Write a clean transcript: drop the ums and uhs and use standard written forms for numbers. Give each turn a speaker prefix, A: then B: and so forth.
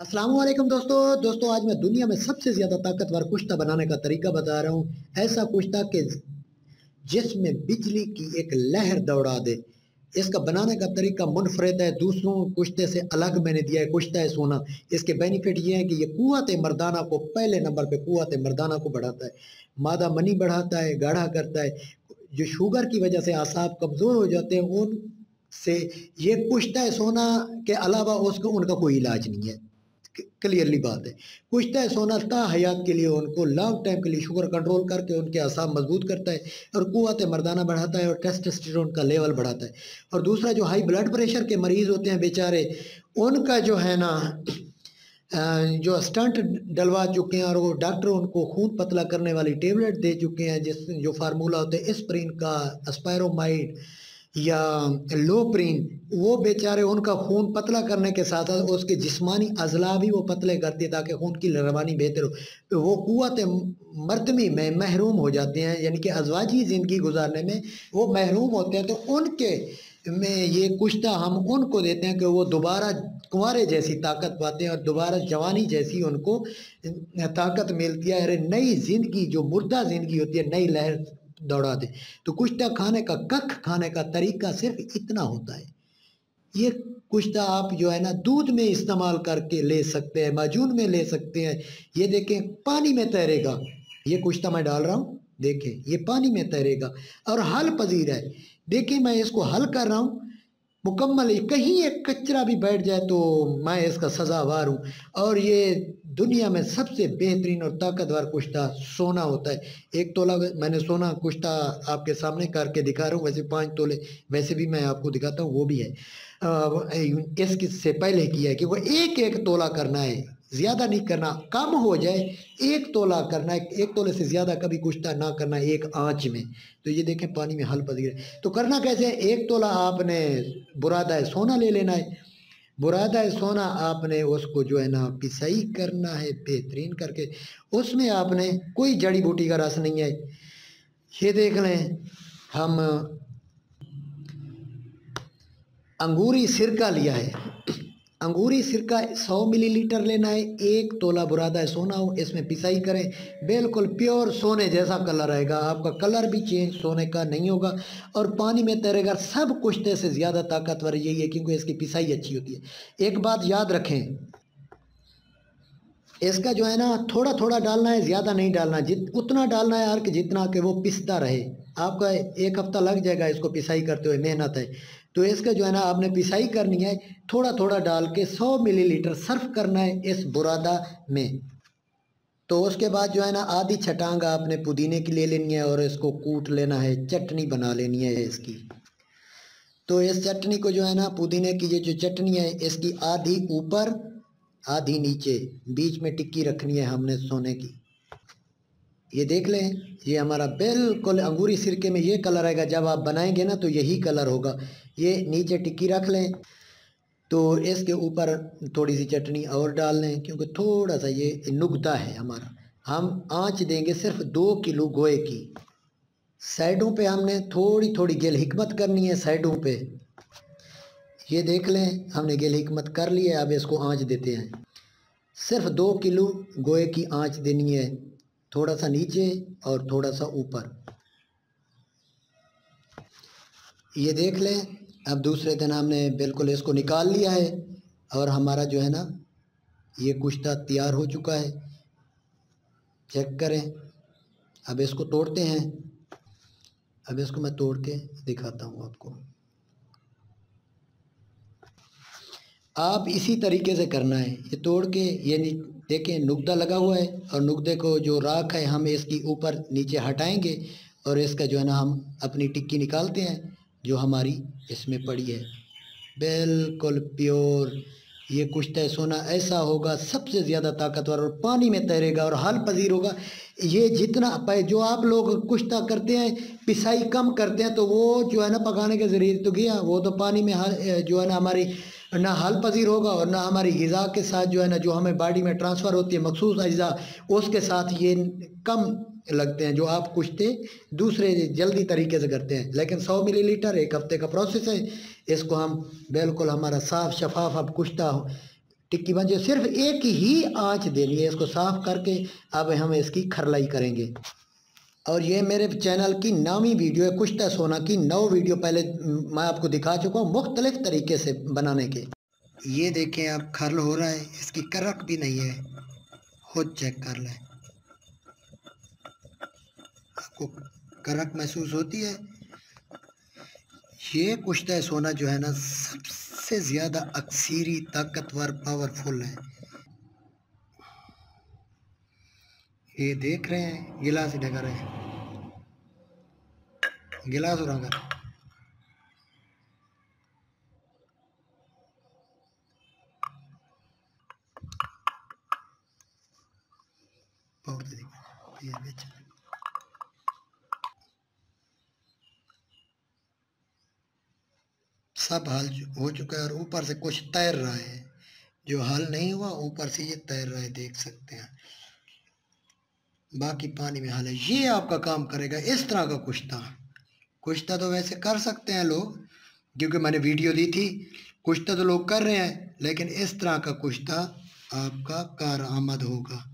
A: अस्सलाम वालेकुम दोस्तों आज मैं दुनिया में सबसे ज़्यादा ताकतवर कुश्ता बनाने का तरीका बता रहा हूँ। ऐसा कुश्ता कि जिसमें बिजली की एक लहर दौड़ा दे। इसका बनाने का तरीका मुनफरद है, दूसरों कुश्ते से अलग मैंने दिया है। कुश्ता है सोना, इसके बेनिफिट ये है कि ये कुव्वत मर्दाना को पहले नंबर पे कुव्वत मर्दाना को बढ़ाता है, मादा मनी बढ़ाता है, गाढ़ा करता है। जो शुगर की वजह से आसाब कमज़ोर हो जाते हैं उनसे ये कुश्ता है सोना के अलावा उसको उनका कोई इलाज नहीं है। क्लियरली बात है। कुश्ता सोना ता हयात के लिए उनको लॉन्ग टाइम के लिए शुगर कंट्रोल करके उनके असाब मजबूत करता है और कुव्वत मर्दाना बढ़ाता है और टेस्टोस्टेरोन का लेवल बढ़ाता है। और दूसरा जो हाई ब्लड प्रेशर के मरीज़ होते हैं बेचारे, उनका जो है ना जो स्टंट डलवा चुके हैं और वो डॉक्टर उनको खून पतला करने वाली टेबलेट दे चुके हैं, जिस जो फार्मूला होते हैं एस्प्रिन का, स्पायरोमाइड या लोप्रिन, वो बेचारे उनका खून पतला करने के साथ साथ उसके जिस्मानी अज़ला भी वो पतले करती है ताकि खून की रवानी बेहतर हो। तो वो कुव्वत मर्दमी में महरूम हो जाते हैं, यानी कि अज़वाजी ज़िंदगी गुजारने में वो महरूम होते हैं। तो उनके में ये कुश्ता हम उनको देते हैं कि वो दोबारा कुंवारे जैसी ताकत पाते हैं और दोबारा जवानी जैसी उनको ताकत मिलती है। अरे नई ज़िंदगी, जो मुर्दा ज़िंदगी होती है, नई लहर दौड़ा दे। तो कुश्ता खाने का, कख खाने का तरीका सिर्फ इतना होता है। ये कुश्ता आप जो है ना दूध में इस्तेमाल करके ले सकते हैं, माजून में ले सकते हैं। ये देखें पानी में तैरेगा, ये कुश्ता मैं डाल रहा हूँ, देखें ये पानी में तैरेगा और हल पजीर है। देखिए मैं इसको हल कर रहा हूँ मुकम्मल, कहीं एक कचरा भी बैठ जाए तो मैं इसका सज़ावार हूँ। और ये दुनिया में सबसे बेहतरीन और ताकतवर कुश्ता सोना होता है। 1 तोला मैंने सोना कुश्ता आपके सामने करके दिखा रहा हूँ, वैसे 5 तोले वैसे भी मैं आपको दिखाता हूँ, वो भी है। इससे पहले किया है कि वो एक तोला करना है, ज़्यादा नहीं करना, कम हो जाए 1 तोला करना है, 1 तोले से ज़्यादा कभी कुश्ता ना करना है एक आँच में। तो ये देखें पानी में हल पजीर है। तो करना कैसे है, 1 तोला आपने बुरादा सोना ले लेना है। बुरादा सोना आपने उसको जो है ना पिसाई करना है बेहतरीन करके। उसमें आपने कोई जड़ी बूटी का रस नहीं है। ये देख लें, हम अंगूरी सिरका लिया है। अंगूरी सिरका 100 मिलीलीटर लेना है। 1 तोला बुरादा सोना हो, इसमें पिसाई करें। बिल्कुल प्योर सोने जैसा कलर आएगा, आपका कलर भी चेंज सोने का नहीं होगा और पानी में तैरेगा। सब कुश्ते से ज़्यादा ताकतवर यही है क्योंकि इसकी पिसाई अच्छी होती है। एक बात याद रखें, इसका जो है ना थोड़ा थोड़ा डालना है, ज़्यादा नहीं डालना, उतना डालना है यार कि जितना कि वो पिसता रहे। आपका 1 हफ्ता लग जाएगा इसको पिसाई करते हुए, मेहनत है। तो इसका जो है ना आपने पिसाई करनी है, थोड़ा थोड़ा डाल के 100 मिलीलीटर सर्व करना है इस बुरादा में। तो उसके बाद जो है ना आधी छटांग आपने पुदीने की ले लेनी है और इसको कूट लेना है, चटनी बना लेनी है इसकी। तो इस चटनी को जो है ना पुदीने की ये जो चटनी है इसकी आधी ऊपर आधी नीचे, बीच में टिक्की रखनी है हमने सोने की। ये देख लें, ये हमारा बिल्कुल अंगूरी सिरके में ये कलर आएगा। जब आप बनाएंगे ना तो यही कलर होगा। ये नीचे टिक्की रख लें, तो इसके ऊपर थोड़ी सी चटनी और डाल लें क्योंकि थोड़ा सा ये नुकता है हमारा। हम आंच देंगे सिर्फ 2 किलो गोए की। साइडों पे हमने थोड़ी थोड़ी गेल हिकमत करनी है साइडों पे। ये देख लें हमने गेल हिकमत कर ली है। अब इसको आंच देते हैं, सिर्फ 2 किलो गोए की आंच देनी है, थोड़ा सा नीचे और थोड़ा सा ऊपर। ये देख लें, अब दूसरे दिन हमने बिल्कुल इसको निकाल लिया है और हमारा जो है ना ये कुश्ता तैयार हो चुका है। चेक करें, अब इसको तोड़ते हैं। अब इसको मैं तोड़ के दिखाता हूँ आपको। आप इसी तरीके से करना है, ये तोड़ के ये देखें नुकदा लगा हुआ है और नुकदे को जो राख है हम इसकी ऊपर नीचे हटाएंगे और इसका जो है ना हम अपनी टिक्की निकालते हैं जो हमारी इसमें पड़ी है। बिल्कुल प्योर ये कुश्ता सोना ऐसा होगा सबसे ज़्यादा ताकतवर और पानी में तैरेगा और हल पजीर होगा। ये जितना जो आप लोग कुश्ता करते हैं पिसाई कम करते हैं तो वो जो है ना पकाने के ज़रिए तो गया, वो तो पानी में जो है ना हमारी ना हल पजीर होगा और ना हमारी ग़िज़ा के साथ जो है ना जो हमें बॉडी में ट्रांसफ़र होती है मखसूस अज्जा, उसके साथ ये कम लगते हैं जो आप कुश्ते दूसरे जल्दी तरीके से करते हैं। लेकिन 100 मिलीलीटर 1 हफ्ते का प्रोसेस है। इसको हम बिल्कुल हमारा साफ़ शफाफ अब कुश्ता टिक्की बन जाए। सिर्फ एक ही आंच देनी है। इसको साफ करके अब हम इसकी खरलाई करेंगे। और ये मेरे चैनल की नामी वीडियो है कुश्ता सोना की। 9 वीडियो पहले मैं आपको दिखा चुका हूँ मुख्तलिफ तरीके से बनाने के। ये देखें अब खरल हो रहा है, इसकी करक भी नहीं है, खुद चेक कर लें। आपको करक महसूस होती है। ये कुश्ता सोना जो है ना सबसे ज़्यादा अक्सीरी ताकतवर पावरफुल है। ये देख रहे हैं गिलास ही ढका रहे हैं, गिलास और अगर सब हल हो चुका है और ऊपर से कुछ तैर रहा है। जो हल नहीं हुआ ऊपर से ये तैर रहा है, देख सकते हैं। बाकी पानी में हल है। ये आपका काम करेगा इस तरह का कुश्ता। कुश्ता तो वैसे कर सकते हैं लोग, क्योंकि मैंने वीडियो दी थी। कुश्ता तो लोग कर रहे हैं, लेकिन इस तरह का कुश्ता आपका कारआमद होगा।